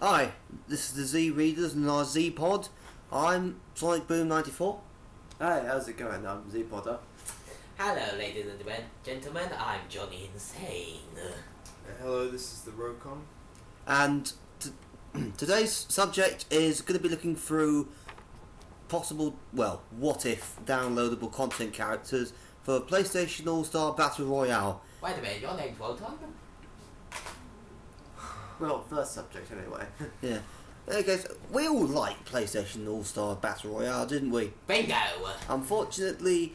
Hi, this is the Z Readers and our Z Pod. I'm Sonic Boom 94. Hi, how's it going? I'm Z Potter. Hello, ladies and gentlemen. I'm Johnny Insane. Hello, this is the Rocom. And today's subject is going to be looking through possible, well, what if downloadable content characters for PlayStation All-Stars Battle Royale. Wait a minute, your name's Wotan? Well, first subject anyway. Yeah. Hey guys, we all like PlayStation All-Stars Battle Royale, didn't we? Bingo! Unfortunately,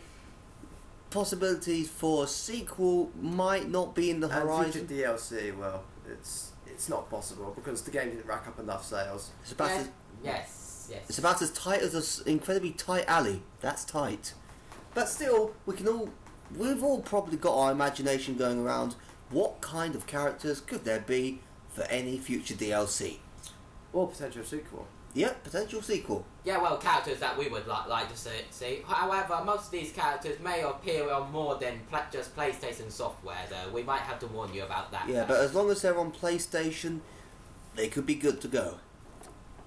possibilities for a sequel might not be in the horizon. And future DLC, well, it's not possible because the game didn't rack up enough sales. It's about Yes. It's about as tight as an incredibly tight alley. That's tight. But still, we've all probably got our imagination going around. What kind of characters could there be for any future DLC? Or potential sequel. Yep, potential sequel. Yeah, well, characters that we would like to see. However, most of these characters may appear on more than just PlayStation software, though. We might have to warn you about that. Yeah, but as long as they're on PlayStation, they could be good to go.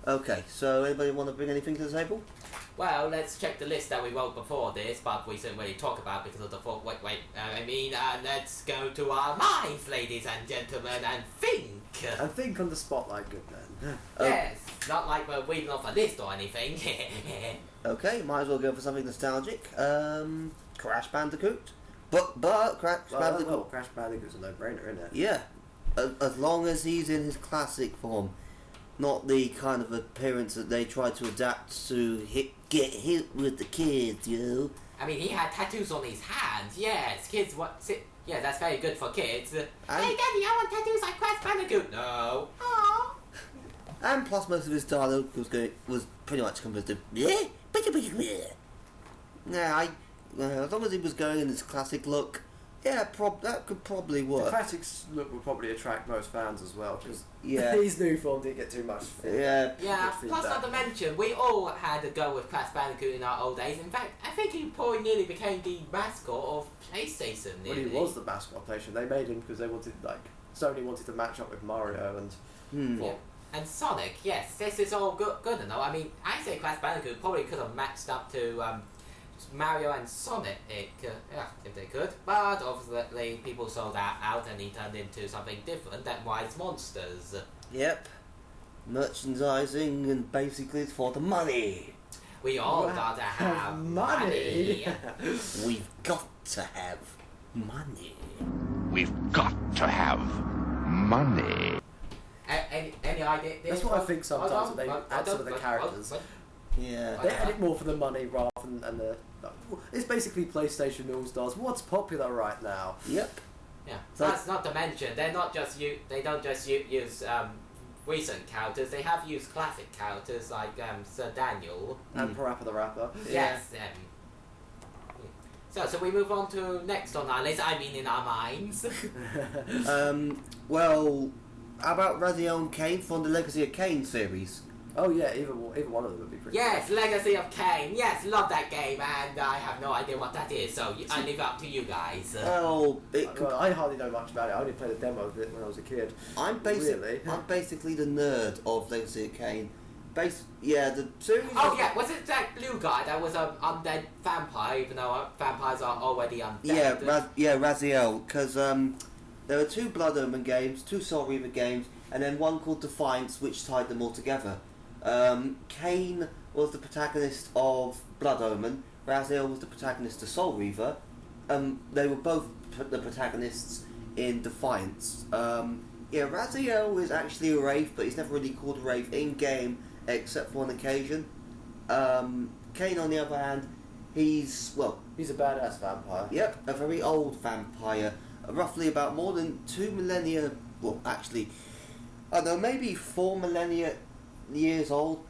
Okay, so anybody want to bring anything to the table? Well, let's check the list that we wrote before this, but we didn't really talk about because of the fault. Let's go to our minds, ladies and gentlemen, and think. And think on the spotlight, good then. Yes, not like we're reading off a list or anything. Okay, might as well go for something nostalgic. Crash Bandicoot. But Crash Bandicoot. Well, Crash Bandicoot's a no-brainer, isn't it? Yeah, as long as he's in his classic form, not the kind of appearance that they try to adapt to get hit with the kids, yo. I mean, he had tattoos on his hands. Yes, kids. Yeah, that's very good for kids. Hey, Daddy, I want tattoos like Crash Bandicoot. No. Aww. And plus, most of his dialogue was pretty much composed of yeah. As long as he was going in his classic look, yeah, that could probably work. The classic look will probably attract most fans as well because Yeah. his new form didn't get too much. Yeah. Yeah. Plus, not to mention, we all had a go with Crash Bandicoot in our old days. In fact, I think he probably nearly became the mascot of PlayStation. Well, he was the mascot of PlayStation. They made him because they wanted, Sony wanted to match up with Mario and. Yeah. And Sonic, yes, this is all good and all. I mean, I say Crash Bandicoot probably could have matched up to Mario and Sonic, if they could. But obviously, people saw that out and he turned into something different than Wise Monsters. Yep. Merchandising and basically it's for the money. We all gotta have money. We've got to have money. We've got to have money. Any idea? That's what I think sometimes they add some of the characters. Yeah. They add it more for the money rather than the. It's basically PlayStation All-Stars. What's popular right now? Yep. Yeah. So that's not to mention they don't just use recent characters. They have used classic characters like Sir Daniel And Parappa the Rapper. Yes. So we move on to next on our list. I mean, in our minds. Well, how about Raziel and Kane from the Legacy of Kane series? Oh yeah, either one of them would be pretty. Yes, Legacy of Kane. Yes, love that game, and I have no idea what that is. So I leave it up to you guys. Well, I hardly know much about it. I only played a demo of it when I was a kid. I'm basically the nerd of Legacy of Kane. The series. Oh yeah, was it that blue guy that was an undead vampire? Even though vampires are already undead. Raziel, because there were two Blood Omen games, two Soul Reaver games, and then one called Defiance, which tied them all together. Kane was the protagonist of Blood Omen, Raziel was the protagonist of Soul Reaver. They were both the protagonists in Defiance. Raziel is actually a Wraith, but he's never really called a Wraith in-game, except for one occasion. Kane, on the other hand, he's a badass vampire. Yep, a very old vampire, roughly about more than 2 millennia, well actually, I don't know, maybe 4 millennia years old.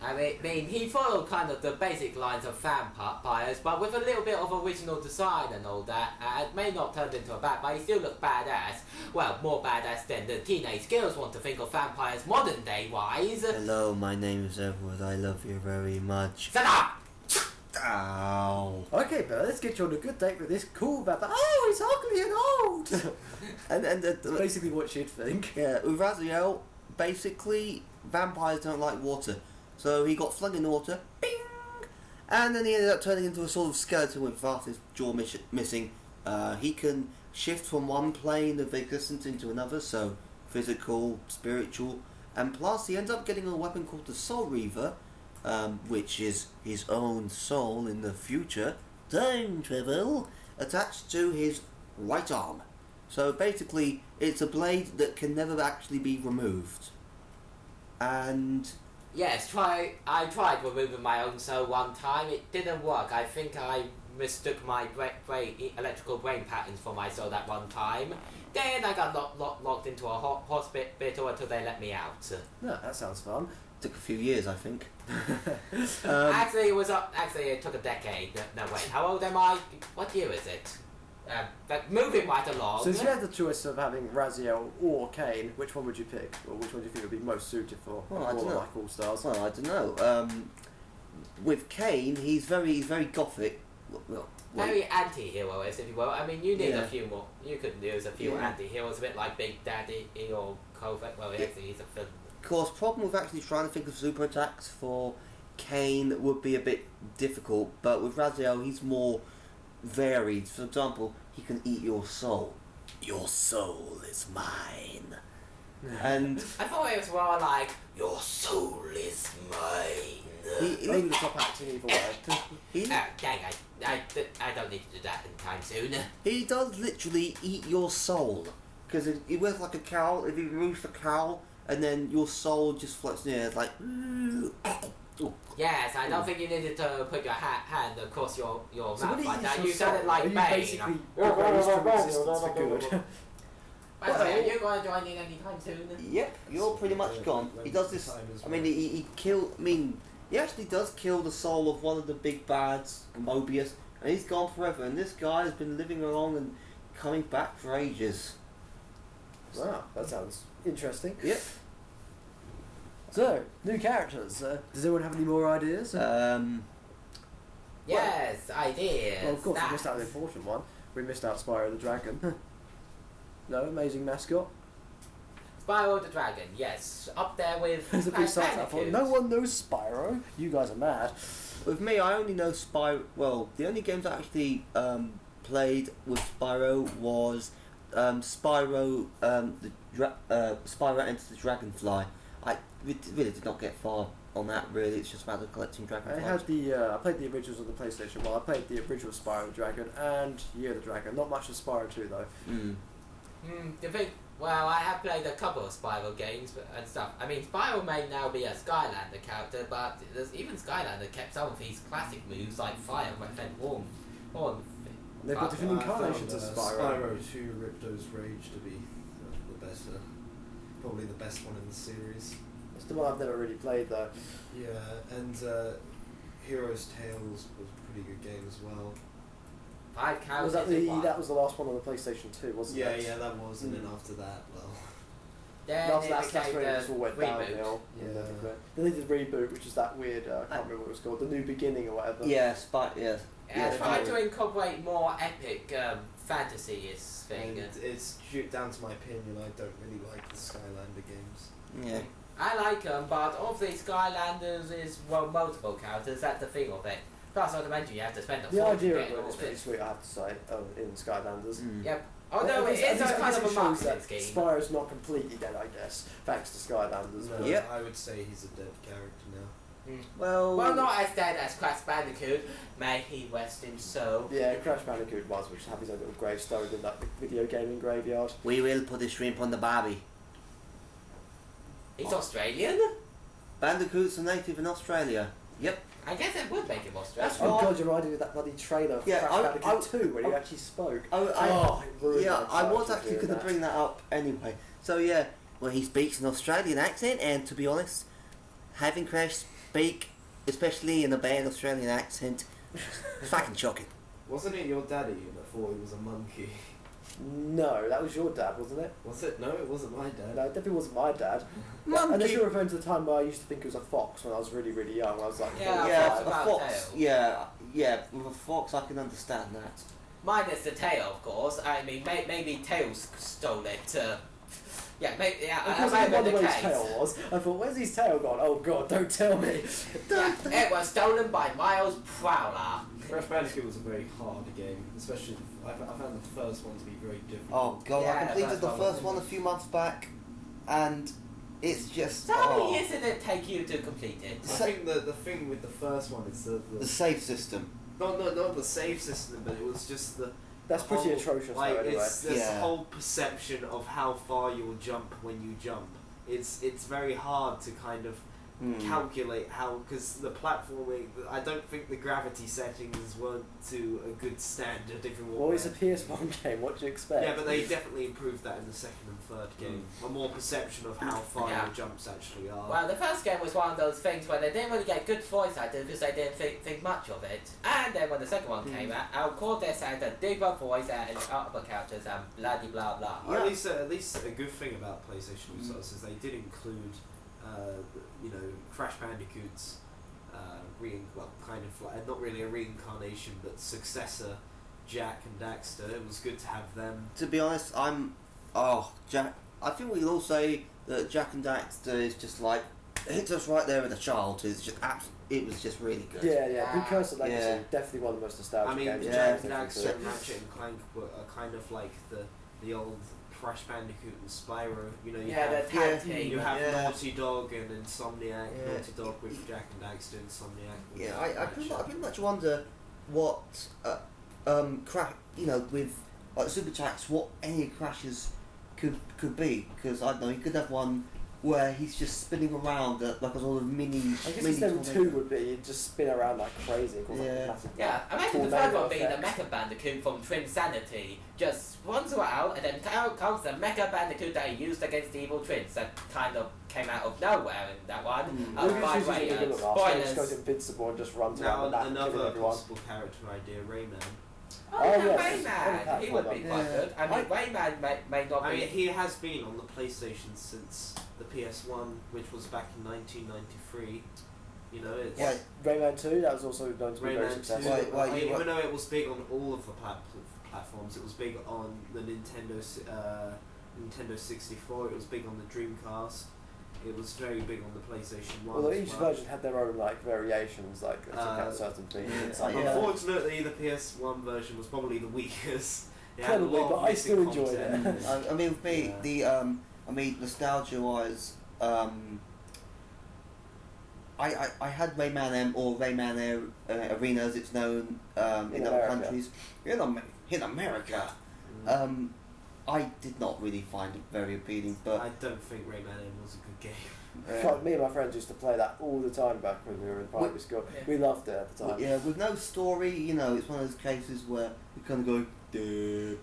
I mean, he followed kind of the basic lines of vampires, but with a little bit of original design and all that. It may not turn into a bat, but he still looked badass. Well, more badass than the teenage girls want to think of vampires modern day wise. Hello, my name is Edward. I love you very much. Shut up! Ow. Okay, but let's get you on a good date with this cool vampire. Oh, he's ugly and old! and that's and basically what she'd think. Yeah, with Raziel, basically vampires don't like water. So he got flung in the water, bing, and then he ended up turning into a sort of skeleton with half his jaw missing. He can shift from one plane of existence into another, so physical, spiritual, and plus he ends up getting a weapon called the Soul Reaver, which is his own soul in the future, time travel, attached to his right arm. So basically, it's a blade that can never actually be removed. And Yes, I tried removing my own soul one time. It didn't work. I think I mistook my electrical brain patterns for my soul that one time. Then I got locked into a hospital until they let me out. No, that sounds fun. took a few years, I think. Actually, it took a decade. No, wait. How old am I? What year is it? But moving right along. So if you had the choice of having Raziel or Kane, which one would you pick? Or which one do you think would be most suited for Well, I don't know. like All-Stars? Well, I don't know. With Kane, he's very gothic. Well, Very anti-hero, if you will. I mean, you need Yeah. a few more. You could use a few anti-heroes, a bit like Big Daddy or Kovac. Well, actually, he's a film. of course, problem with actually trying to think of super attacks for Kane would be a bit difficult, but with Raziel, he's more varied. For example, he can eat your soul. Your soul is mine. And I thought it was more like, your soul is mine. Maybe the top acting either way. Dang, I don't need to do that anytime soon. he does literally eat your soul. Because he wears like a cowl, if he removes the cowl, and then your soul just floats in the air, it's like... Yes, I don't think you needed to put your hand across your So what mouth like is that. your You sounded soul? like Are you Bane. basically raised from existence for good? By the way, are you going to join in anytime soon? Yep, you're pretty much gone. He does this... I mean, he actually does kill the soul of one of the big bads, Mobius, and he's gone forever, and this guy has been living along and coming back for ages. Wow, that sounds interesting. Yep. So, new characters. Does anyone have any more ideas? Yes, I did. Well, of course, we missed out an important one. We missed out Spyro the Dragon. No, amazing mascot. Spyro the Dragon, yes. Up there with There's a big Crash sign up. Bandicoot. No one knows Spyro. You guys are mad. With me, I only know Spyro... Well, the only games I actually played with Spyro was Spyro, Spyro Enters the Dragonfly. I really did not get far on that, really. It's just about collecting dragonflies. I played the originals on the PlayStation 1. I played the original Spyro the Dragon and Year of the Dragon. Not much of Spyro 2 though. Well, I have played a couple of Spyro games and stuff. I mean, Spyro may now be a Skylander character, but even Skylander kept some of his classic moves like Fire, Vent, Warm. They've got different incarnations of Spyro. Spyro 2 Ripto's Rage to be the best, probably the best one in the series. It's the one I've never really played though. Yeah, and Heroes Tales was a pretty good game as well. 5 cows. That was the last one on the PlayStation 2, wasn't Yeah, it? yeah, that was, and then after that, well... That's when it all went downhill. Yeah. Then they did Reboot, which is that weird, I can't remember what it was called, The New Beginning or whatever. Yeah, Yeah, try to incorporate more epic fantasy-ish thing. And it's down to my opinion, I don't really like the Skylander games. Yeah. I like them, but of the Skylanders is, well, multiple characters, that's the thing of it. Plus, not to mention, you have to spend a The fortune idea getting of it all is pretty this. sweet, I have to say, in Skylanders. Yep. Although it is a kind of a marketing scheme. Spyro's not completely dead, I guess, thanks to Skylanders. No, but- Yep. I would say he's a dead character now. Well, not as dead as Crash Bandicoot. May he rest in soul. Yeah, Crash Bandicoot was, which have his own little gravestone in that video gaming graveyard. we will put a shrimp on the barbie. He's Australian? Bandicoot's a native in Australia. Yep. I guess it would make him Australian. Oh god, you're riding with that bloody trailer for Yeah, Crash Bandicoot 2 when he actually spoke. I was childhood actually doing going to that. bring that up anyway. So yeah, well, he speaks an Australian accent, and to be honest, having Crash speak, especially in a bad Australian accent, it's fucking shocking. Wasn't it your daddy before he was a monkey? No, that was your dad, wasn't it? Was it? No, it wasn't my dad. No, it definitely wasn't my dad. Monkey. Unless you're referring to the time where I used to think it was a fox when I was really, really young. I was like, Yeah, Yeah, fox a without fox. tail. Yeah, with a fox, I can understand that. Minus the tail, of course. I mean, maybe Tails stole it. Yeah, maybe, yeah. Because I wonder where his tail was. I thought, where's his tail gone? Oh god, don't tell me. Yeah, it was stolen by Miles Prowler. Crash Bandicoot was a very hard game, especially I found the first one to be very difficult. Oh god, Yeah, I completed that's the what first I'm one a few months back, and it's just So how many years did it take you to complete it? I think the thing with the first one is the save system. not the save system, but it was just the That's pretty whole, atrocious like, though, anyway. it's this Yeah. whole perception of how far you'll jump when you jump. It's very hard to kind of calculate how, because the platforming, I don't think the gravity settings weren't to a good standard. If you want. Well, it's a PS1 game, what do you expect? Yeah, but they definitely improved that in the second and third game. A more perception of how far Yeah. your jumps actually are. Well, the first game was one of those things where they didn't really get good voice actors because they didn't think much of it. And then when the second one came out, Al Cortez had a deeper voice and upper characters and blah blah blah. Or at least a good thing about PlayStation All-Stars is they did include, Crash Bandicoot's kind of like, not really a reincarnation, but successor, Jak and Daxter. It was good to have them. To be honest, Jack. I think we can all say that Jak and Daxter is just like hits us right there with a child. It's just it was just really good. Yeah, Precursor Legacy, Yeah. definitely one of the most nostalgic I mean, games. Jak in and PlayStation Daxter 2. and Ratchet and Clank were kind of like the old Crash Bandicoot and Spyro. You Yeah, have the tag team. you have Yeah. Naughty Dog and Insomniac. Yeah. Naughty Dog with Jak and Daxter, Insomniac with Yeah, I Ratchet. pretty much wonder what with like Super Tracks, what any crashes could be, because I don't know, you could have one where he's just spinning around like a sort of mini. I guess mini instead of tornado. 2 would be you'd just spin around like crazy. Cause Yeah. like a massive Yeah, imagine the tornado third one being the effect. Mecha Bandicoot from Twin Sanity. Just runs out and then out comes the Mecha Bandicoot that he used against the evil twins that kind of came out of nowhere in that one. Look By at the way, Suzuki Little Rascal, just goes spoilers. invincible and just runs Now around the map killing another everyone. possible character idea, Rayman. Oh, yeah, yes, Rayman. He would be quite Yeah. good. I mean, Rayman may not I be... mean, he has been on the PlayStation since the PS1, which was back in 1993. You know, it's Yeah. Rayman 2, that was also known to be very Rayman 2. successful. Even though it was big on all of the platforms, it was big on the Nintendo 64. It was big on the Dreamcast. It was very big on the PlayStation 1. Although as each well. version had their own like variations, like they took out certain features. yeah. Unfortunately, the PS1 version was probably the weakest. It had a Probably, lot but of I missing still enjoyed content. I mean, with me, Yeah. nostalgia wise, I had Rayman M or Rayman Arena as it's known in other America. countries. In America, I did not really find it very appealing, but I don't think Rayman M was a good game. God, me and my friends used to play that all the time back when we were in primary school. Yeah. We loved it at the time. yeah, with no story, it's one of those cases where you kind of go,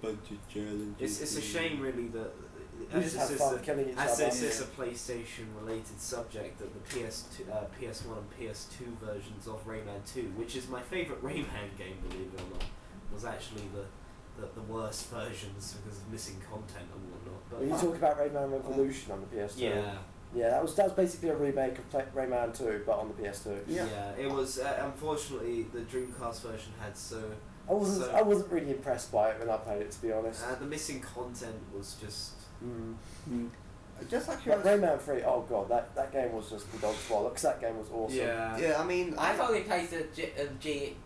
bunch of challenges. It's a shame, really, that We just had fun killing each as other. this is a PlayStation-related subject, that the PS1 and PS2 versions of Rayman 2, which is my favourite Rayman game, believe it or not, was actually the worst versions because of missing content and whatnot. But When you talk about Rayman Revolution on the PS2, yeah, that was basically a remake of Rayman 2, but on the PS2. Yeah. it was. Unfortunately, the Dreamcast version had I wasn't really impressed by it when I played it, to be honest. the missing content was just. Just like But Rayman 3, oh god, that game was just the dog's swallow, because that game was awesome. yeah, I mean, I've only played the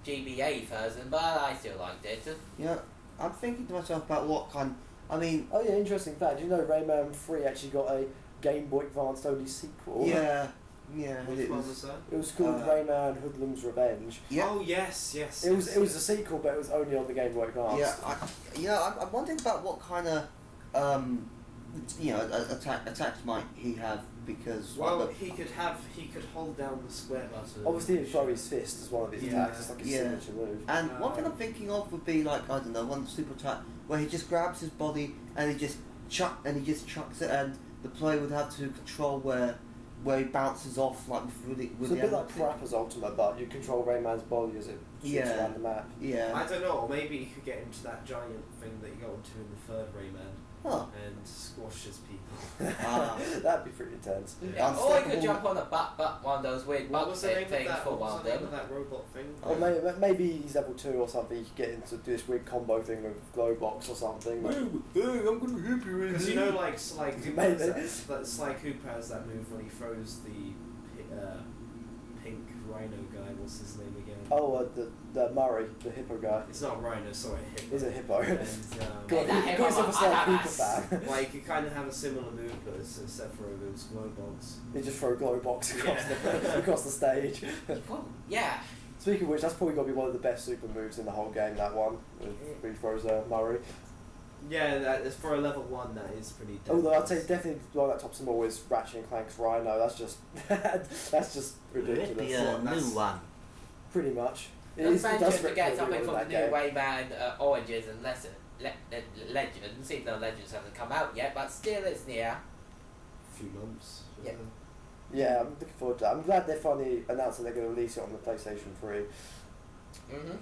GBA version, but I still liked it. yeah, I'm thinking to myself about what kind. I mean, Oh yeah, interesting fact. Do you know Rayman 3 actually got a Game Boy Advance only sequel? yeah, Which it one was. was that? It was called Rayman Hoodlum's Revenge. Yeah. Oh yes. It was a sequel, but it was only on the Game Boy Advance. Yeah, I'm wondering about what kind of, attacks might he have, because Well, he could hold down the square button. Obviously, he'd throw his fist as one of his Yeah. attacks. It's like a Yeah. signature move. and one thing I'm thinking of would be like, I don't know, one super attack where he just grabs his body and he just chucks it, and the player would have to control where he bounces off, like with It's the a bit other like thing. Parappa's Ultimate, but you control Rayman's body as it shoots Yeah. around the map. Yeah. I don't know, or maybe you could get into that giant thing that you got into in the third Rayman, Huh. and squashes people. That'd be pretty intense. Yeah, or you could jump on a one of those weird What bug was the name things of that? for What one was of the name them. of that robot thing? Or maybe he's level 2 or something. You could get him to do this weird combo thing with Glowbox or something. Like, I'm gonna hit you. Because you know, like Sly Cooper Maybe. has that, Sly Cooper has that move when he throws the pink rhino guy. What's his name again? Oh, the Murray, the hippo guy. It's not rhino, sorry, hippo. He's a hippo. And, God, that he calls himself a Sly hippo, Cooper fan. like you kind of have a similar move, but except for those glow bombs. They just throw a Glowbox across, Yeah. across the stage. Well, yeah. Speaking of which, that's probably got to be one of the best super moves in the whole game, that one. Where he throws Murray. Yeah, that is for a level 1. That is pretty. Although I'd say definitely the one that tops them all is Ratchet and Clank's Rhino. That's just that's just ridiculous. Maybe a new one. Pretty much. It's does mentioned to rip get really something well from in the that new game. Wayman Oranges and Legends, even though Legends hasn't come out yet, but still it's near. A few months. Yeah. Yeah, I'm looking forward to that. I'm glad they finally announced that they're going to release it on the PlayStation 3. Mm-hmm.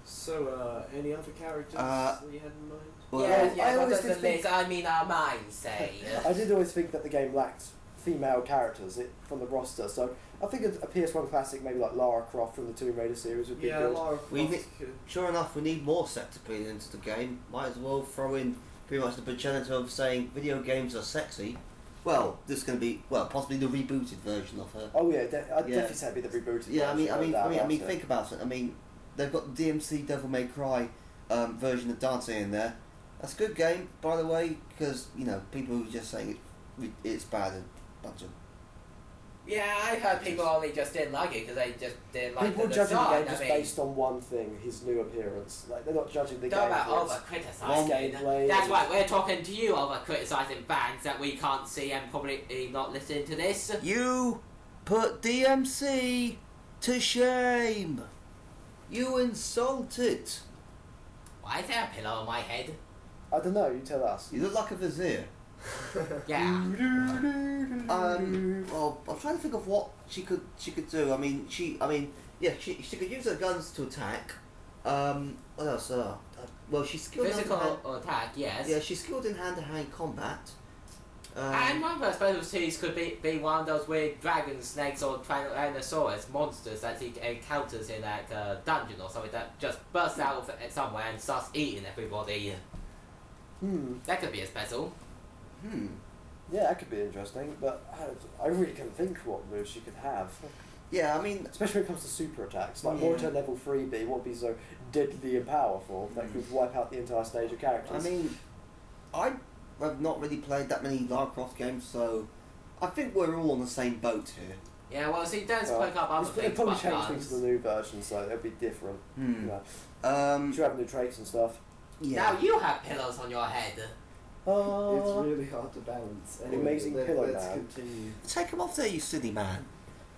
So, any other characters that you had in mind? Well, I What always does did the think- list, I mean our minds say. I did always think that the game lacked female characters from the roster, so I think a PS1 classic, maybe like Lara Croft from the Tomb Raider series, would be Yeah, good. Lara We Croft. Sure enough, we need more sex appeal into the game. Might as well throw in pretty much the progenitor of saying video games are sexy. Well, this is going to be possibly the rebooted version of her. Oh yeah, I'd definitely say it'd be the rebooted. Yeah, version, no doubt about it. think about it. I mean, they've got the DMC Devil May Cry version of Dante in there. That's a good game, by the way, because people who are just saying it's bad and bunch of. Yeah, I heard people only just didn't like it because they just didn't like People the judging the design. game just based on one thing, his new appearance. Like they're not judging the Talk game about for over its criticising. gameplay. That's right, we're talking to you over criticising fans that we can't see and probably not listening to this. You put DMC to shame. You insulted. Why is there a pillow on my head? I don't know. You tell us. You look like a vizier. Yeah. Well, I'm trying to think of what she could do. I mean, she could use her guns to attack. What else? Well, she's skilled in Physical attack, yes. Yeah, she's skilled in hand-to-hand combat. And one of her specialties could be one of those weird dragon snakes or Tyrannosaurus monsters that he encounters in that dungeon or something that just bursts out of it somewhere and starts eating everybody. That could be a special. Yeah, that could be interesting, but I really can't think what moves she could have. Yeah, I mean, Especially when it comes to super attacks. Like, more to a level 3B, what would be so deadly and powerful that could wipe out the entire stage of characters? I mean, I have not really played that many Lara Croft games, so I think we're all on the same boat here. Yeah, well, see, don't Well, pick up other They things probably but change things guns. to the new version, so it'll be different. Hmm. You know. She'll have new traits and stuff. Yeah. Now you have pillows on your head. It's really hard to balance. Anyway, Amazing pillow let's man. continue. Take him off there, you silly man.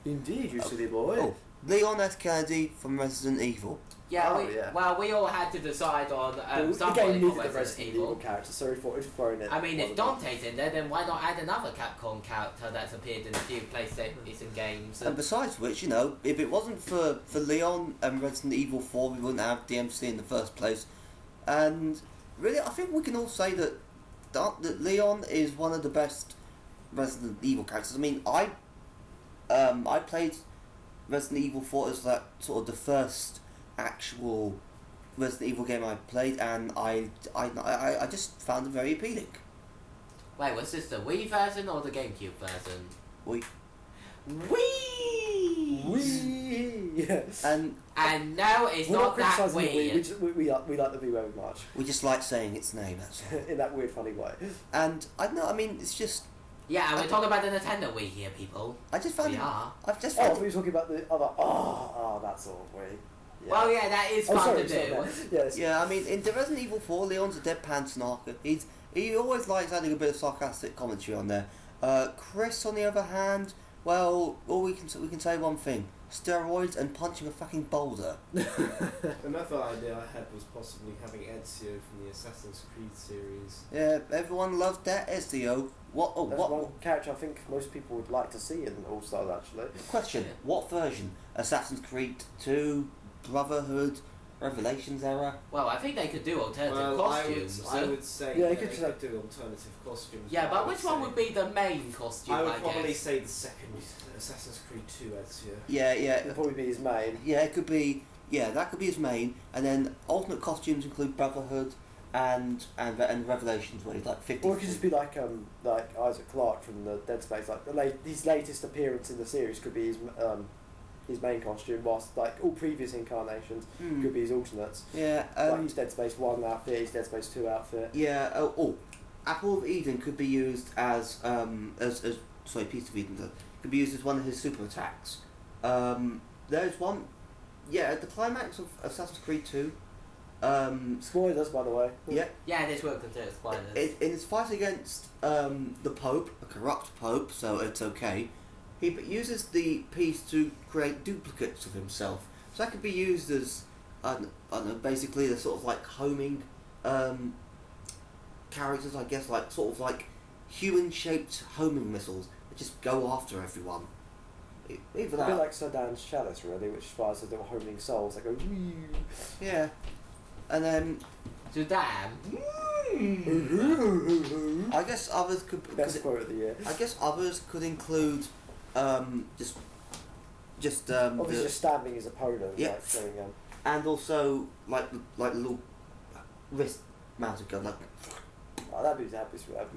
Indeed, you silly boy. Oh, Leon F. Kennedy from Resident Evil. Yeah, Oh, yeah. Well, we all had to decide on the somebody game for needed the Resident Resident Evil Evil. character, so he thought he'd thrown it. I mean, if Dante's in there, then why not add another Capcom character that's appeared in a few PlayStation games? And besides which, if it wasn't for Leon and Resident Evil 4, we wouldn't have DMC in the first place. And really, I think we can all say that Leon is one of the best Resident Evil characters. I mean, I played Resident Evil 4 as that sort of the first actual Resident Evil game I played, and I just found it very appealing. Wait, was this the Wii version or the GameCube version? Wii. Wii! Yes. And no, it's We're not that criticising the Wii. We like the Wii very much. we just like saying its name, that's all. In that weird, funny way. And I don't know, I mean, it's just, Yeah, and we're talking about the Nintendo Wii here, people. I just found We it, are. I've just Oh, found we were talking about the other. That's all Wii. Yeah. Well, yeah, that is Oh, fun sorry, to sorry, do. no. Yes. Yeah, I mean, in the Resident Evil 4, Leon's a deadpan snarker. He always likes adding a bit of sarcastic commentary on there. Chris, on the other hand, well, all we can say one thing: steroids and punching a fucking boulder. Another idea I had was possibly having Ezio from the Assassin's Creed series. Yeah, everyone loved that Ezio. What? Oh, That's what? one character I think most people would like to see in All-Stars, actually. Question: what version? Assassin's Creed 2, Brotherhood, Revelations era. Well, I think they could do alternative Well, costumes. I would say Yeah, they they could could do alternative costumes. Yeah, but I which one would be the main costume? I would probably guess? say the second Assassin's Creed 2 Ezio. Yeah, yeah. It'd probably be his main. Yeah, it could be. Yeah, that could be his main, and then alternate costumes include Brotherhood and Revelations, where he's like 50. Or it could just be like Isaac Clarke from the Dead Space. Like his latest appearance in the series could be his main costume, whilst like all previous incarnations could be his alternates. Yeah, like his Dead Space 1 outfit, his Dead Space 2 outfit. yeah. Apple of Eden could be used as sorry, Piece of Eden could be used as one of his super attacks. There's one. Yeah, at the climax of Assassin's Creed 2. Spoilers, by the way. Yeah. Yeah, this will consider spoilers. In his fight against the Pope, a corrupt Pope, so it's okay. He uses the piece to create duplicates of himself. So that could be used as, I don't know, basically the sort of like homing characters, I guess, like sort of like human-shaped homing missiles that just go after everyone. Either A that. bit like Sedan's Chalice, really, which fires as little homing souls that go. Wee. Yeah. And then Sudan. I guess others could. Best quote of the year. I guess others could include just Obviously, just stabbing his opponent, Yeah. like showing and also like little wrist mounted gun, like oh, that'd be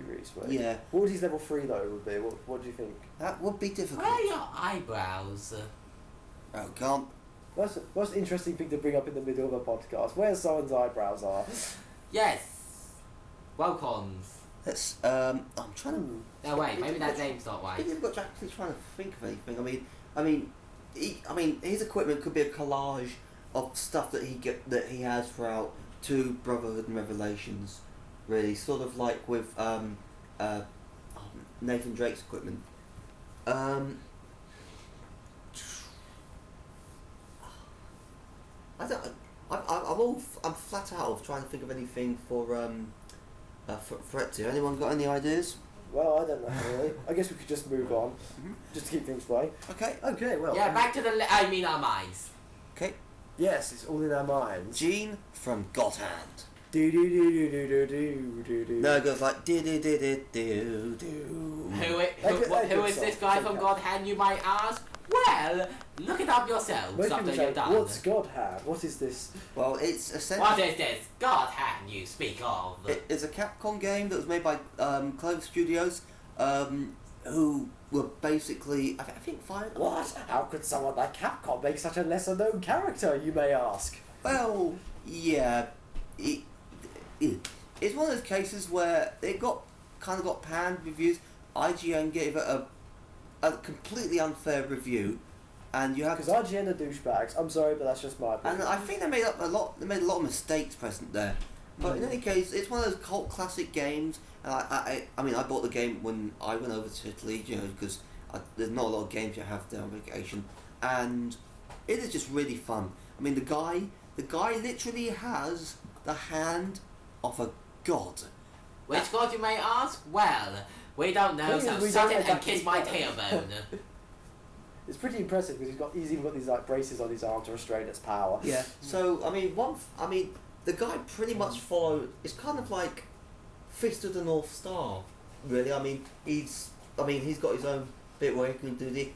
really sweet. yeah, What would his level 3 though would be? What do you think? that would be difficult. Where are your eyebrows? Oh, can't. What's an interesting thing to bring up in the middle of a podcast? Where someone's eyebrows are. Yes. Welcomes. Let's. I'm trying to. No, wait, maybe that name's not I right. think you've got to actually trying to think of anything. I mean, his equipment could be a collage of stuff that he has throughout 2 Brotherhood and Revelations. Really, sort of like with Nathan Drake's equipment. I don't. I'm flat out of trying to think of anything for Ezio. Anyone got any ideas? Well, I don't know really. I guess we could just move on, just to keep things flowing. Okay. Okay, well. Yeah, back to our minds. Okay. Yes, it's all in our minds. Gene from God Hand. Do do do do do do do do do. No, it goes like do do do do do do. Who is this guy from God Hand, you might ask? Well, look it up yourselves Most after people you're say, done. what's God Hand? What is this? Well, it's essentially What is this God Hand you speak of? it's a Capcom game that was made by Clover Studios, who were basically I think fired. What? How could someone like Capcom make such a lesser known character, you may ask? Well, yeah, it's one of those cases where it got panned reviews. IGN gave it a completely unfair review, and you have Because IGN are douchebags. I'm sorry, but that's just my opinion. and I think they made a lot of mistakes present there. But in any case, it's one of those cult classic games, and I mean I bought the game when I went over to Italy, you know, because there's not a lot of games you have there on vacation, and it is just really fun. I mean the guy literally has the hand of a god. Which God you may ask? Well, we don't know, Thing is, so we shut don't it know and kiss my that- tailbone. It's pretty impressive because he's even got these like braces on his arm to restrain its power. Yeah. So I mean the guy pretty much followed. It's kind of like Fist of the North Star, really. I mean he's got his own bit where he can do the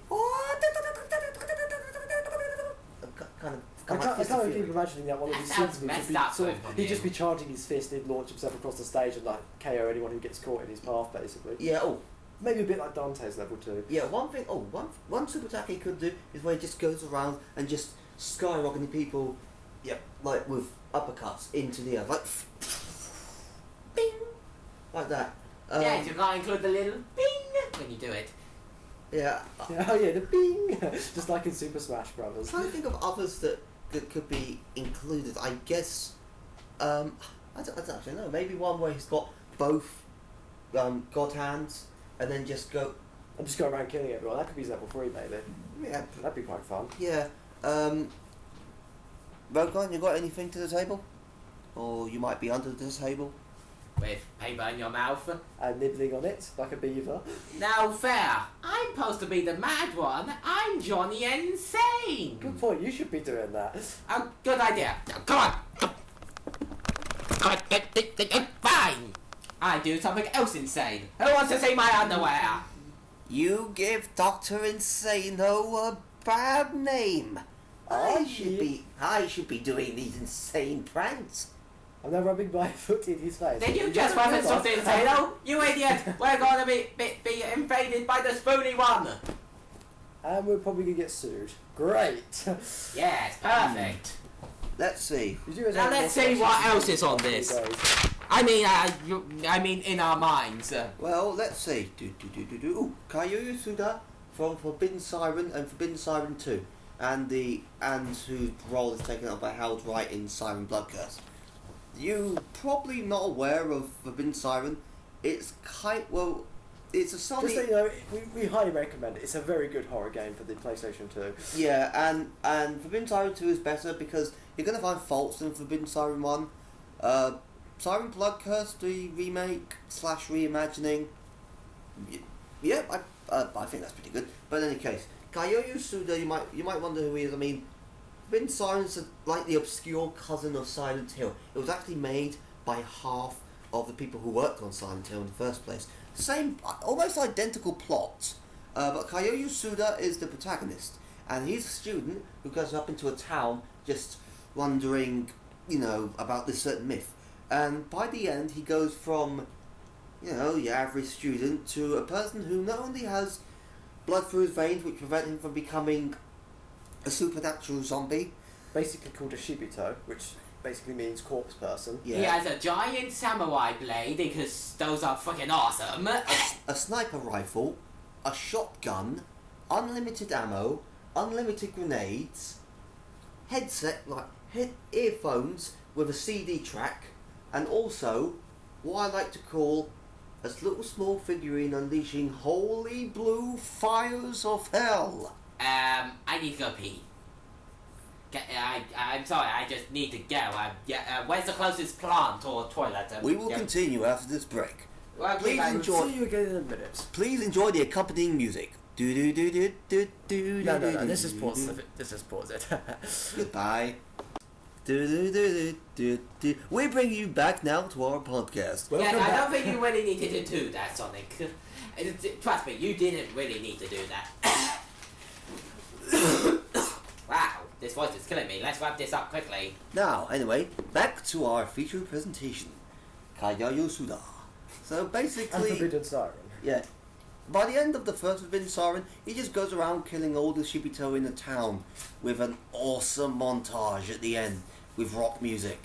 kind of. I Like can't Fist of keep Fury. imagining that one of That his sounds scenes messed would up be sort from of, he'd you. just be charging his fist, he'd launch himself across the stage and like KO anyone who gets caught in his path, basically. Yeah. Oh. Maybe a bit like Dante's level 2. Yeah. One super attack he could do is where he just goes around and just skyrocketing people. Yeah. Like with uppercuts into the air, like. Bing. Like that. Yes, you can't include the little bing when you do it. Yeah. Oh yeah, the bing! Just like in Super Smash I'm Brothers. trying to think of others that could be included. I guess I don't actually know. Maybe one where he's got both god hands and then just go. And just go around killing everyone. That could be his level 3 maybe. Yeah, That'd be quite fun. yeah. Rogan, you got anything to the table, or you might be under the table? with paper in your mouth. And nibbling on it like a beaver. Now fair, I'm supposed to be the mad one. I'm Johnny Insane. Good point, you should be doing that. Oh, good idea. Come on. Fine. I do something else insane. Who wants to see my underwear? You give Dr. Insano a bad name. I should be doing these insane pranks. I'm now rubbing my foot in his face. Did you just reference Dr. Insano? You idiot! We're gonna be invaded by the spoony one. And we're probably gonna get sued. Great. Yes, perfect. Let's see. Now let's see what else is on this. I mean, in our minds. Well, let's see. Ooh, Kayoyu Suda from Forbidden Siren and Forbidden Siren 2. And whose role is taken up by Harold Wright in Siren Blood Curse. You probably not aware of Forbidden Siren. It's it's a Sony. Just so you know, we highly recommend it. It's a very good horror game for the PlayStation 2. Yeah, and Forbidden Siren 2 is better because you're gonna find faults in Forbidden Siren 1. Siren Blood Curse, the remake / reimagining. Yeah, I think that's pretty good. But in any case, Kayoyu Suda, you might wonder who he is. I mean, Forbidden Siren's like the obscure cousin of Silent Hill. It was actually made by half of the people who worked on Silent Hill in the first place. Same, almost identical plot. But Kayoyu Suda is the protagonist, and he's a student who goes up into a town just wondering, about this certain myth. And by the end, he goes from, your average student to a person who not only has blood through his veins, which prevent him from becoming a supernatural zombie. Basically called a Shibito, which basically means corpse person. Yeah. He has a giant samurai blade because those are fucking awesome. A sniper rifle, a shotgun, unlimited ammo, unlimited grenades, earphones with a CD track, and also what I like to call a little small figurine unleashing holy blue fires of hell. I need to go pee. I'm sorry, I just need to go. Where's the closest plant or toilet? We will continue after this break. Well, Please enjoy. See you again in a minute. Please enjoy the accompanying music. Do. No. This is pause. This is pause it. Goodbye. We bring you back now to our podcast. Yes, I don't think you really needed to do that, Sonic. Trust me, you didn't really need to do that. Wow, this voice is killing me. Let's wrap this up quickly. Now, anyway, back to our feature presentation. Kayayo Suda. So basically, Forbidden Siren. yeah, by the end of the first Forbidden Siren, he just goes around killing all the Shibito in the town with an awesome montage at the end with rock music.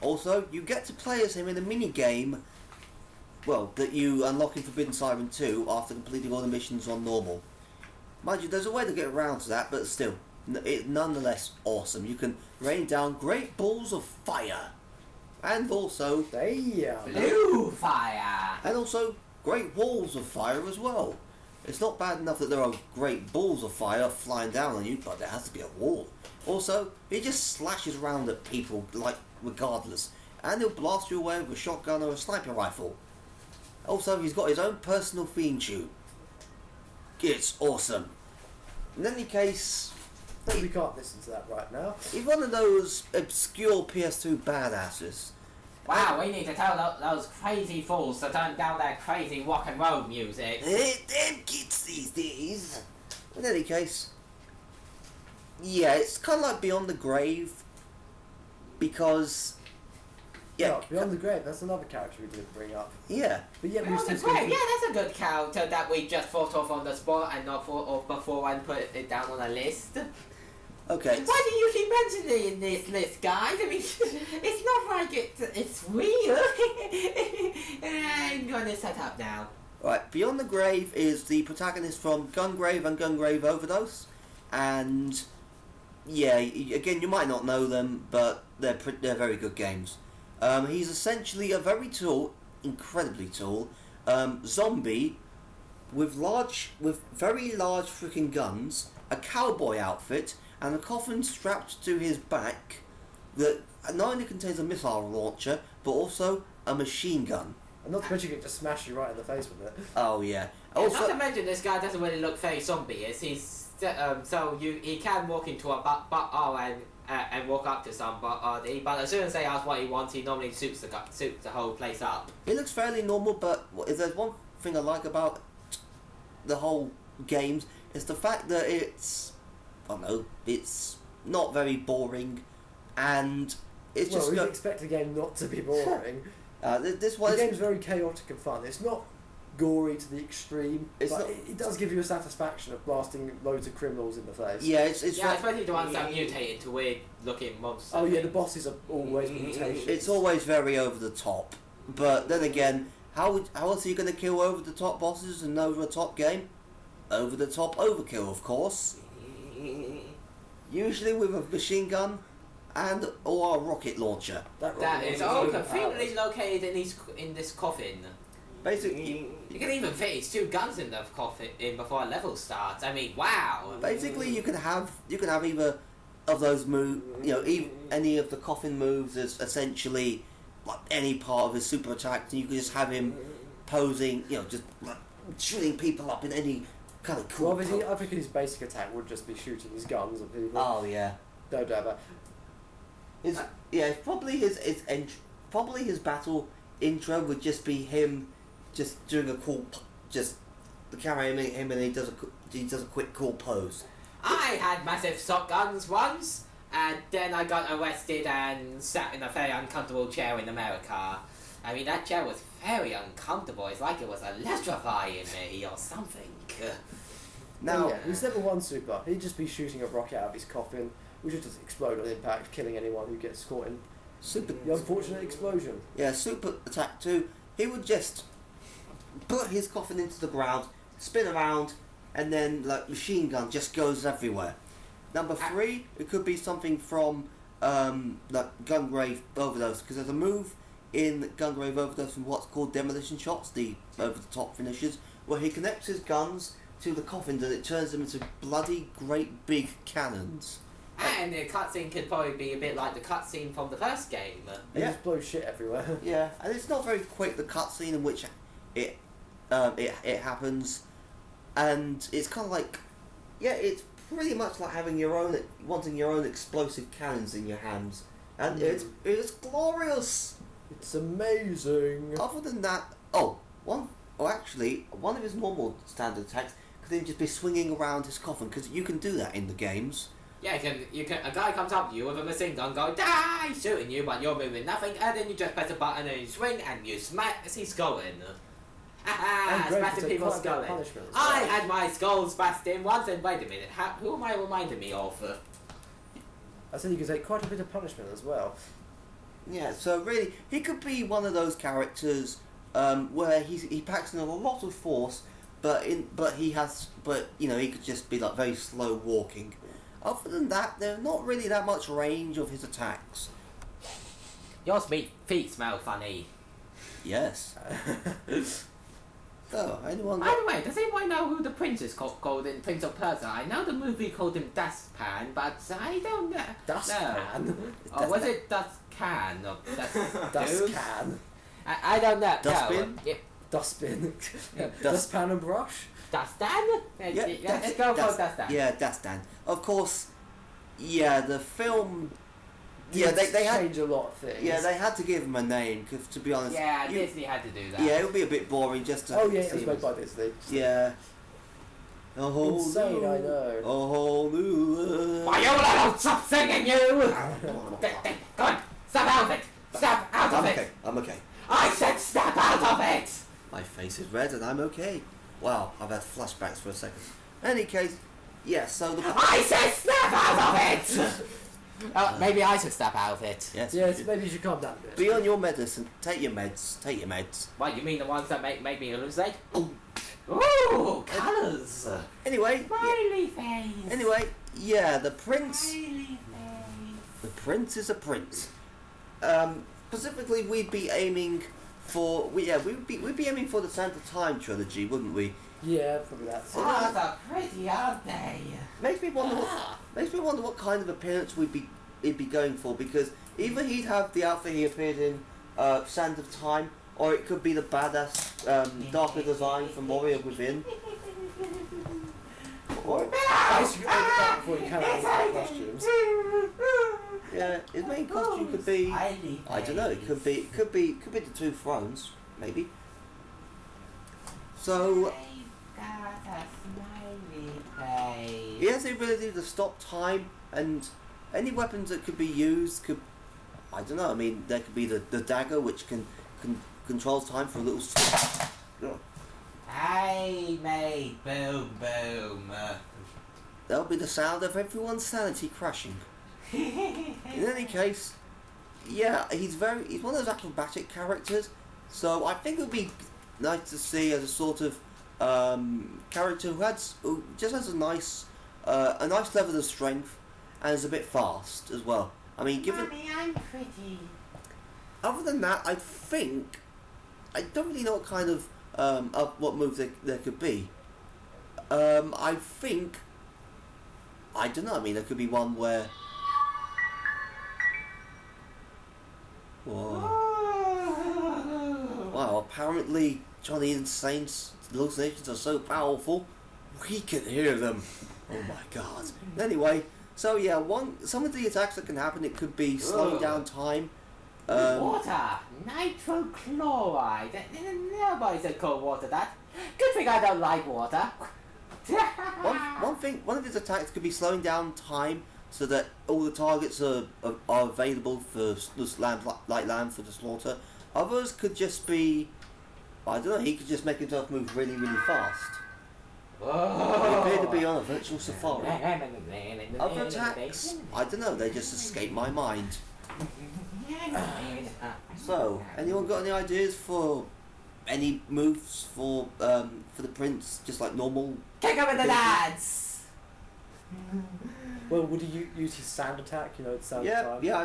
Also, you get to play as him in a mini game, that you unlock in Forbidden Siren 2 after completing all the missions on normal. Mind you, there's a way to get around to that, but still, it's nonetheless awesome. You can rain down great balls of fire, and also Blue fire! and also great walls of fire as well. It's not bad enough that there are great balls of fire flying down on you, but there has to be a wall. Also, he just slashes around at people, regardless, and he'll blast you away with a shotgun or a sniper rifle. Also, he's got his own personal theme tune. It's awesome. In any case, We can't listen to that right now. he's one of those obscure PS2 badasses. Wow, we need to tell those crazy fools to turn down their crazy rock and roll music. Damn kids these days. In any case, yeah, it's kind of like Beyond the Grave, because Beyond the Grave, that's another character we didn't bring up. yeah, But yeah, Well, that's great. Yeah, that's a good character that we just thought of on the spot and not thought of before and put it down on a list. okay. Why do you keep mentioning this list, guys? I mean, it's not like it's real. I'm gonna set up now. Right, Beyond the Grave is the protagonist from Gungrave and Gungrave Overdose, and yeah, again, you might not know them, but they're very good games. He's essentially a incredibly tall zombie with very large freaking guns, a cowboy outfit, and a coffin strapped to his back that not only contains a missile launcher, but also a machine gun. And not to mention, it just smash you right in the face with it. Oh yeah. Not Also, to mention, this guy doesn't really look very zombie-ish. He can walk into a and walk up to somebody, but as soon as they ask what he wants, he normally suits the whole place up. it looks fairly normal, but if there's one thing I like about the whole games, it's the fact that it's not very boring, and it's Well, just we'd expect a game not to be boring. this The was game's very chaotic and fun. It's not gory to the extreme, It's but not- it does give you a satisfaction of blasting loads of criminals in the face. yeah, it's Especially the ones that mutate into weird-looking monsters. Oh yeah, the bosses are always mutations. it's always very over the top. But then again, how else are you going to kill over the top bosses in an over the top game? Over the top overkill, of course. Usually with a machine gun or a rocket launcher. That is all conveniently located in this coffin. Basically, You can even fit his 2 guns in the coffin before a level starts. I mean, wow. basically you can have either of those moves. Any of the coffin moves is essentially like any part of his super attack, and you can just have him posing. Just like, shooting people up in any kind of cool. Well, obviously, I think his basic attack would just be shooting his guns at people. Oh yeah. No doubt about It's probably his battle intro would just be him just doing a cool just the camera aiming at him, and he does a quick cool pose. I had massive shotguns once, and then I got arrested and sat in a very uncomfortable chair in America. I mean, that chair was very uncomfortable. It's like it was electrifying me or something. Now, yeah, his level 1 super, he'd just be shooting a rocket out of his coffin, which would just explode on impact, killing anyone who gets caught in super the unfortunate explosion. super attack 2, he would just put his coffin into the ground, spin around, and then like machine gun just goes everywhere. Number 3, it could be something from like Gungrave Overdose, because there's a move in Gungrave Overdose from what's called demolition shots, the over the top finishes, where he connects his guns to the coffins and it turns them into bloody great big cannons. And the cutscene could probably be a bit like the cutscene from the first game. They Yeah. just blow shit everywhere. Yeah, and it's not very quick, the cutscene in which it happens, and it's kind of like, it's pretty much like wanting your own explosive cannons in your hands, and it's glorious. It's amazing. Other than that, one of his normal standard attacks could then just be swinging around his coffin, because you can do that in the games. Yeah, you can. A guy comes up to you with a machine gun, go die, shooting you, but you're moving nothing, and then you just press a button and you swing and you smack his skull in. Smashing people's skull in. I had my skull smashed in once, and wait a minute, who am I reminding me of? I said you could take quite a bit of punishment as well. Yeah, so really, he could be one of those characters where he packs in a lot of force, but he could just be like very slow walking. Other than that, there's not really that much range of his attacks. Your feet smell funny. Yes. So, anyone? By the way, does anyone know who the prince is called in Prince of Persia? I know the movie called him Dustpan, but I don't know. Dustpan? Or was it Dustcan? Or Dustcan? I don't know. Dustbin? No. Dustbin? Dustpan and brush? Dustan? Let's go for Dustan. Yeah, Dastan. Of course, the film. Yeah, they had change a lot of things. Yeah, they had to give him a name, because to be honest. Yeah, Disney had to do that. Yeah, it would be a bit boring just to. Oh yeah, it was made by Disney. Yeah. A whole Insane, new, I know. A whole new. Why, you little stop singing, you! Go on, step out of it! Step out of it! I'm okay. I said step out of it! My face is red and I'm okay. Wow, I've had flashbacks for a second. In any case, so the. I said step out of it! Maybe I should step out of it. Yes. Yes, maybe you should calm down a bit. Be on your medicine. Take your meds. What, you mean the ones that make me hallucinate? Ooh, colours! Anyway. Smiley face! Anyway, the prince. Smiley face! The prince is a prince. Specifically, we'd be aiming for. We'd be aiming for the Santa Time trilogy, wouldn't we? Yeah, probably that. Oh, they're pretty, aren't they? Makes me wonder what kind of appearance he'd be going for, because either he'd have the outfit he appeared in Sand of Time, or it could be the badass darker design from Warrior Within. Or, I guess you could edit that before you can edit the costumes. yeah, his main costume could be, I don't know, it could be the two thrones, maybe. So he has the ability to stop time, and any weapons that could be used could, I don't know, I mean, there could be the dagger, which can controls time for a little. Hey mate, boom boom. That'll be the sound of everyone's sanity crashing. In any case, yeah, he's one of those acrobatic characters, so I think it would be nice to see as a sort of character who just has a nice level of strength and is a bit fast as well. I mean, given. Mommy, I'm pretty. Other than that, I think I don't really know what kind of what move there could be. I think I don't know. I mean, there could be one where. Whoa. Wow, apparently Johnny Insane's hallucinations are so powerful, we can hear them. Oh my god. Anyway, so yeah, some of the attacks that can happen, it could be slowing down time. Water! Nitro chloride! Nobody's a cold water that. Good thing I don't like water. One of his attacks could be slowing down time so that all the targets are available for light lamb for the slaughter. Others could just be, I don't know, he could just make himself move really, really fast. He appeared to be on a virtual safari. Other attacks, I don't know, they just escape my mind. So, anyone got any ideas for any moves for the prince, just like normal? Kick him in the nuts! Well, would he use his sand attack? You know, the sand Yeah, time? yeah.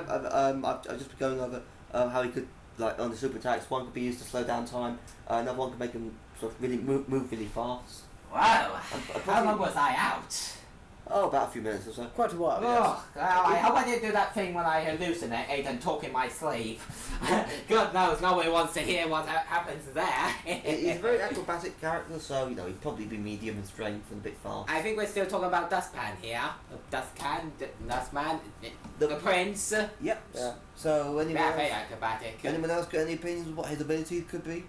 I've just been going over how he could, like on the super attacks. One could be used to slow down time. Another one could make him sort of really move really fast. Wow! How long was I out? Oh, about a few minutes or so. Quite a while, Oh, I hope I didn't do that thing when I hallucinate and talk in my sleep. God knows nobody wants to hear what happens there. He's a very acrobatic character, so you know he'd probably be medium in strength and a bit fast. I think we're still talking about Dustpan here. Dustman, the prince. Yep. Yeah. So anyone Very else, acrobatic. anyone else got any opinions of what his abilities could be?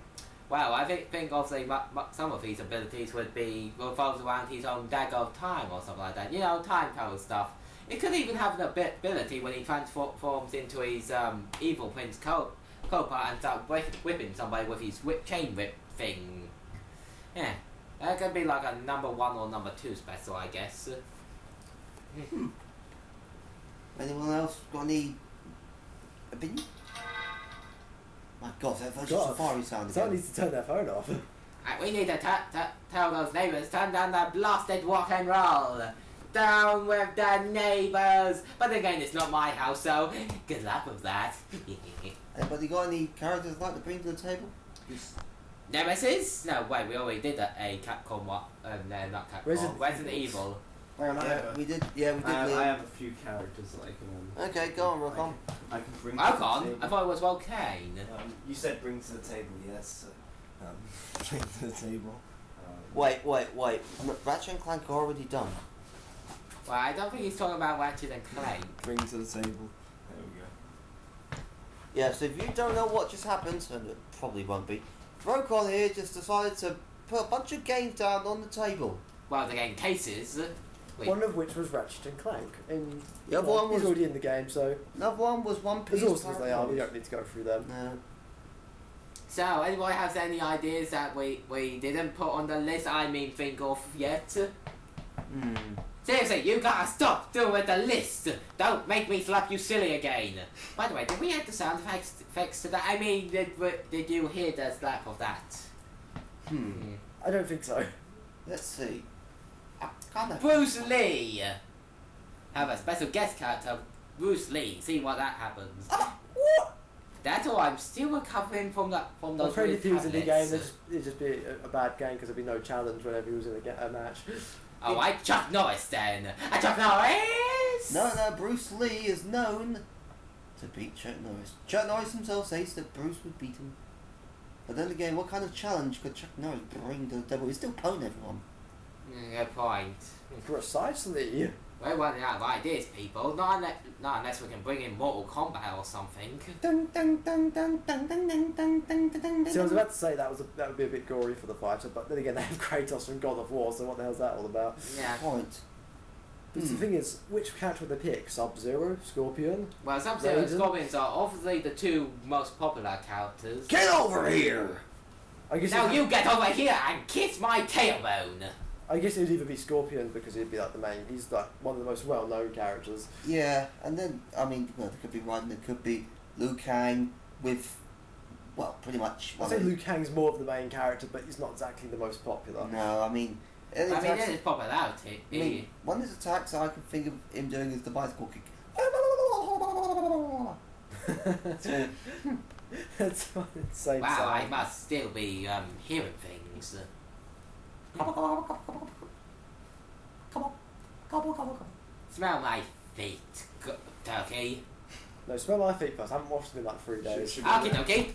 Well, I think obviously some of his abilities would be revolved around his own dagger of time or something like that. You know, time travel stuff. It could even have an ability when he transforms into his evil Prince Copa and start whipping somebody with his chain whip thing. Yeah, that could be like a number 1 or number 2 special, I guess. Anyone else got any opinion? My God, that virtual safari sound Someone again. needs to turn their phone off. We need to tell those neighbours, turn down that blasted rock and roll. Down with the neighbours. But again, it's not my house, so good luck with that. Anybody got any characters they'd like to bring to the table? Nemesis? No, wait, we already did a Capcom one. No, not Capcom. Resident Evil. We did. Yeah, we did. I have a few characters that I can. Okay, go on, rock on. I can bring. Alcon? To the I table. thought it was Volcane. You said bring to the table, yes. Bring to the table. Wait. Ratchet and Clank are already done. Well, I don't think he's talking about Ratchet and Clank. Bring to the table. There we go. Yeah, so if you don't know what just happened, and it probably won't be, Rokon here just decided to put a bunch of games down on the table. Well, the game cases. Wait. One of which was Ratchet and Clank. The other one he's was already in the game, so another one was One Piece. as awesome as they are, we don't need to go through them. No. So, anybody has any ideas that we didn't put on the list? I mean, think of yet? Seriously, you gotta stop doing the list. Don't make me slap you silly again. By the way, did we add the sound effects to that? I mean, did you hear the slap of that? I don't think so. Let's see. Bruce Lee! Have a special guest character, Bruce Lee. See what that happens. What? That's all. I'm still recovering from those. I'm afraid if he was in the game, tablets. it'd just be a bad game because there'd be no challenge whenever he was in a match. Oh, I Chuck Norris then. I Chuck Norris. No, Bruce Lee is known to beat Chuck Norris. Chuck Norris himself says that Bruce would beat him. But then again, what kind of challenge could Chuck Norris bring to the devil? He's still pwned everyone. Good point. Precisely. We're running out of ideas, people. Not unless we can bring in Mortal Kombat or something. Dun, dun, dun, dun, dun, dun, dun, dun, dun, dun, See, I was about to say that would be a bit gory for the fighter, but then again they have Kratos from God of War, so what the hell's that all about? Yeah. Point. But the thing is, which character would they pick? Sub-Zero? Scorpion? Well, Sub-Zero and Raiden? Scorpions are obviously the two most popular characters. Get over here! I guess Now it'd- you get over here and kiss my tailbone! I guess it would either be Scorpion because he'd be like the main. He's like one of the most well-known characters. Yeah, and then, I mean, well, there could be Raiden, there could be Liu Kang with, well, pretty much... I'd say Liu Kang's more of the main character, but he's not exactly the most popular. No, I mean... I mean, it is popularity. I mean, one of his attacks I can think of him doing is the bicycle kick. That's an insane Wow, sound. I must still be hearing things. Smell my feet, turkey. No, smell my feet first. I haven't washed them in like 3 days. Should Okay, dokie.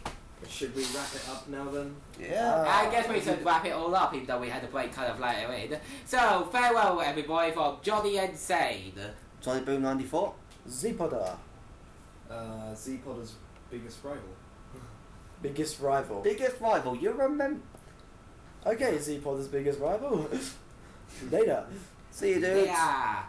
Should we wrap it up now then? Yeah. I guess we should wrap it all up, even though we had to break kind of later in. So, farewell everybody from Johnny Insane. Johnny Boom 94. Z-Podder. Z-Podder's biggest rival. Biggest rival. Biggest rival, you remember? Okay, Z-Podder's biggest rival. Later. See you, dudes. Yeah.